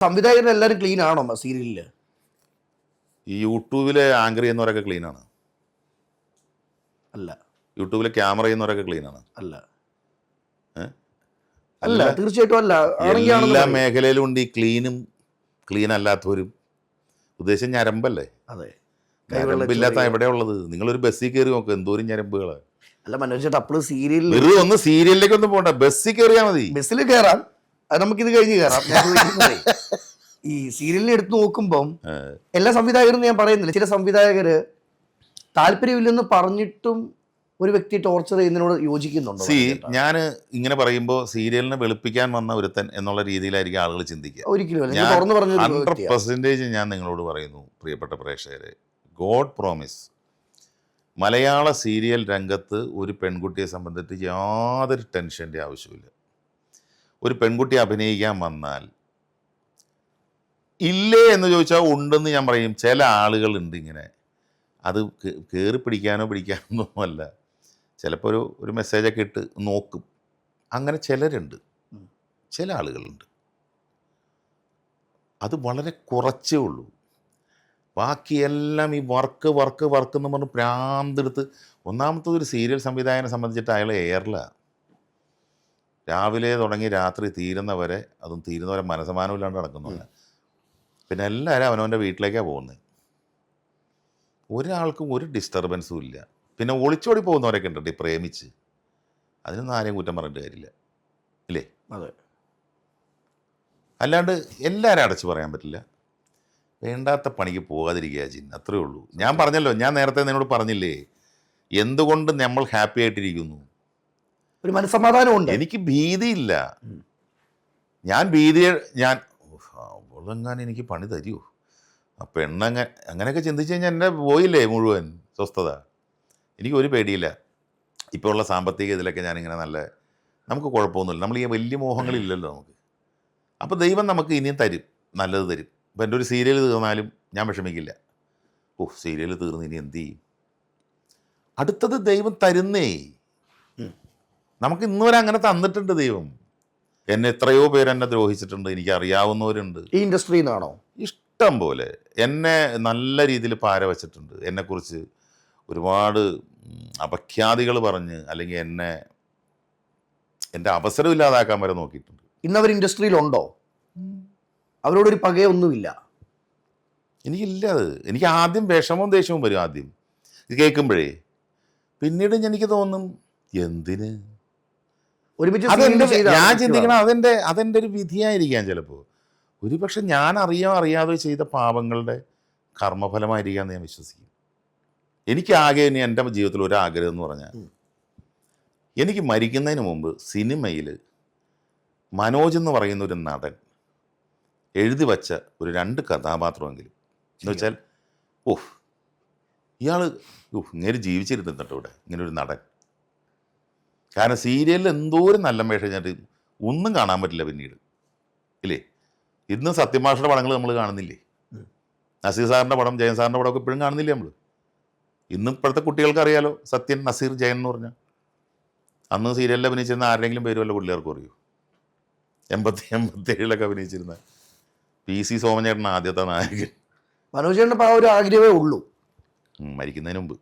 സംവിധായകരെല്ലാവരും clean ആണോ സീരിയലില്? ഈ യൂട്യൂബിലെ ആങ്കർ ചെയ്യുന്നവരൊക്കെ ക്ലീൻ ആണ്? അല്ല. യൂട്യൂബിലെ ക്യാമറ ചെയ്യുന്നവരൊക്കെ ക്ലീൻ ആണ്? അല്ല. അല്ല, തീർച്ചയായിട്ടും അല്ല. എല്ലാ മേഖലയിലും ഉണ്ട് ഈ ക്ലീനും ക്ലീൻ അല്ലാത്തവരും. ഉദ്ദേശം ഞരമ്പല്ലേ? അതെ. ഞരമ്പില്ലാത്ത എവിടെയാ ഉള്ളത്? നിങ്ങളൊരു ബസ്സിൽ കയറി നോക്ക്, എന്തോരം ഞരമ്പുകള്. അല്ല മനോജ് ചേട്ടാ, അപ്പോഴും സീരിയലിൽ വെറുതെ ഒന്ന് സീരിയലിലേക്ക് ഒന്നും പോണ്ട, ബസ്സിൽ കയറിയാൽ മതി. ബസ്സിൽ കയറാം, അത് നമുക്കിത് കഴിഞ്ഞ് കയറാം. ഈ സീരിയലിനെ എടുത്ത് നോക്കുമ്പം എല്ലാ സംവിധായകരും ഞാൻ പറയുന്നില്ല, ചില സംവിധായകര് താല്പര്യമില്ലെന്ന് പറഞ്ഞിട്ടും ഒരു വ്യക്തി ടോർച്ചർ ചെയ്യുന്നതിനോട് യോജിക്കുന്നുണ്ടോ? ഞാൻ ഇങ്ങനെ പറയുമ്പോൾ സീരിയലിനെ വെളുപ്പിക്കാൻ വന്ന ഒരുത്തൻ എന്നുള്ള രീതിയിലായിരിക്കും ആളുകൾ ചിന്തിക്കുക. ഒരിക്കലും 100% ഞാൻ നിങ്ങളോട് പറയുന്നു പ്രിയപ്പെട്ട പ്രേക്ഷകരെ, ഗോഡ് പ്രോമിസ്, മലയാള സീരിയൽ രംഗത്ത് ഒരു പെൺകുട്ടിയെ സംബന്ധിച്ച് യാതൊരു ടെൻഷൻ്റെ ആവശ്യമില്ല. ഒരു പെൺകുട്ടി അഭിനയിക്കാൻ വന്നാൽ ഇല്ലേ എന്ന് ചോദിച്ചാൽ ഉണ്ടെന്ന് ഞാൻ പറയും. ചില ആളുകളുണ്ട് ഇങ്ങനെ, അത് കയറി പിടിക്കാനോ അല്ല, ചിലപ്പോൾ ഒരു മെസ്സേജൊക്കെ ഇട്ട് നോക്കും. അങ്ങനെ ചിലരുണ്ട്, ചില ആളുകളുണ്ട്. അത് വളരെ കുറച്ചേ ഉള്ളൂ. ബാക്കിയെല്ലാം ഈ വർക്ക് എന്ന് പറഞ്ഞ് പ്രാന്തെടുത്ത്. ഒന്നാമത്തത്, ഒരു സീരിയൽ സംവിധായകനെ സംബന്ധിച്ചിട്ട് അയാൾ എയറിലാണ്. രാവിലെ തുടങ്ങി രാത്രി തീരുന്നവരെ, അതും തീരുന്നവരെ മനസ്സമാനമില്ലാണ്ട് നടക്കുന്നില്ല. പിന്നെ എല്ലാവരും അവനവൻ്റെ വീട്ടിലേക്കാണ് പോകുന്നത്. ഒരാൾക്കും ഒരു ഡിസ്റ്റർബൻസും ഇല്ല. പിന്നെ ഒളിച്ചോടി പോകുന്നവരൊക്കെ ഉണ്ട് പ്രേമിച്ച്. അതിനൊന്നും ആരെയും കുറ്റം പറഞ്ഞിട്ട് കാര്യമില്ല, ഇല്ലേ? അതെ. അല്ലാണ്ട് എല്ലാവരും അടച്ചു പറയാൻ പറ്റില്ല. വേണ്ടാത്ത പണിക്ക് പോകാതിരിക്കുക ചിന്ന, അത്രേ ഉള്ളൂ. ഞാൻ പറഞ്ഞല്ലോ, ഞാൻ നേരത്തെ നിന്നോട് പറഞ്ഞില്ലേ, എന്തുകൊണ്ട് നമ്മൾ ഹാപ്പി ആയിട്ടിരിക്കുന്നു? ഒരു മനസ്സമാധാനമുണ്ട്. എനിക്ക് ഭീതിയില്ല. ഞാൻ അവളെങ്ങാനും എനിക്ക് പണി തരുമോ, ആ അങ്ങനെയൊക്കെ ചിന്തിച്ച് കഴിഞ്ഞാൽ എൻ്റെ പോയില്ലേ മുഴുവൻ സ്വസ്ഥത. എനിക്കൊരു പേടിയില്ല. ഇപ്പോൾ ഉള്ള സാമ്പത്തിക ഇതിലൊക്കെ ഞാനിങ്ങനെ നമുക്ക് കുഴപ്പമൊന്നുമില്ല. നമ്മൾ ഈ വലിയ മോഹങ്ങളില്ലല്ലോ നമുക്ക്. അപ്പോൾ ദൈവം നമുക്ക് ഇനിയും തരും, നല്ലത് തരും. ഇപ്പം എൻ്റെ ഒരു സീരിയൽ തീർന്നാലും ഞാൻ വിഷമിക്കില്ല. സീരിയൽ തീർന്ന് ഇനി എന്ത് ചെയ്യും? അടുത്തത് ദൈവം തരുന്നേ. നമുക്ക് ഇന്ന് വരെ അങ്ങനെ തന്നിട്ടുണ്ട് ദൈവം. എന്നെ എത്രയോ പേര് എന്നെ ദ്രോഹിച്ചിട്ടുണ്ട്, എനിക്ക് അറിയാവുന്നവരുണ്ട്. ഈ ഇൻഡസ്ട്രിയിൽ നിന്നാണോ? ഇഷ്ടം പോലെ എന്നെ നല്ല രീതിയിൽ പാര വച്ചിട്ടുണ്ട്. എന്നെക്കുറിച്ച് ഒരുപാട് അപഖ്യാതികൾ പറഞ്ഞ്, അല്ലെങ്കിൽ എൻ്റെ അവസരം ഇല്ലാതാക്കാൻ വരെ നോക്കിയിട്ടുണ്ട്. ഇന്നവർ ഇൻഡസ്ട്രിയിലുണ്ടോ? അവരോടൊരു പകയൊന്നുമില്ല? എനിക്കില്ല. അത് എനിക്ക് ആദ്യം വിഷമവും ദേഷ്യവും വരും ആദ്യം ഇത് കേൾക്കുമ്പോഴേ. പിന്നീട് എനിക്ക് തോന്നും, എന്തിന് ഞാൻ ചിന്തിക്കണം, അതെൻ്റെ ഒരു വിധിയായിരിക്കാം. ചിലപ്പോൾ ഒരുപക്ഷെ ഞാൻ അറിയാതെ ചെയ്ത പാപങ്ങളുടെ കർമ്മഫലമായിരിക്കാമെന്ന് ഞാൻ വിശ്വസിക്കും. എനിക്കാകെ ഇനി എൻ്റെ ജീവിതത്തിൽ ഒരു ആഗ്രഹം എന്ന് പറഞ്ഞാൽ, എനിക്ക് മരിക്കുന്നതിന് മുമ്പ് സിനിമയിൽ മനോജ് എന്ന് പറയുന്ന ഒരു നടൻ എഴുതി വച്ച ഒരു 2 കഥാപാത്രമെങ്കിലും, എന്ന് വെച്ചാൽ ഇയാൾ ഇങ്ങനെ ജീവിച്ചിരുന്നിട്ട് ഇവിടെ ഇങ്ങനെ ഒരു നടൻ. കാരണം സീരിയലിൽ എന്തോരം നല്ല വേഷം കഴിഞ്ഞിട്ട് ഒന്നും കാണാൻ പറ്റില്ല പിന്നീട്, ഇല്ലേ? ഇന്ന് സത്യമാഷയുടെ പടങ്ങൾ നമ്മൾ കാണുന്നില്ലേ? നസീർ സാറിൻ്റെ പടം, ജയൻ സാറിൻ്റെ പടമൊക്കെ ഇപ്പോഴും കാണുന്നില്ലേ നമ്മൾ? ഇന്നും ഇപ്പോഴത്തെ കുട്ടികൾക്ക് അറിയാലോ സത്യൻ, നസീർ, ജയൻ എന്ന് പറഞ്ഞാൽ. അന്ന് സീരിയലിൽ അഭിനയിച്ചിരുന്ന ആരുടെങ്കിലും പേര് വല്ല പിള്ളേർക്കും അറിയൂ? 87 അഭിനയിച്ചിരുന്ന PC സോമൻ ചേട്ടൻ ആദ്യത്തെ നായകൻ. മനോജ് ചേട്ടൻ ആ ഒരു ആഗ്രഹമേ ഉള്ളൂ മരിക്കുന്നതിന് മുമ്പ്.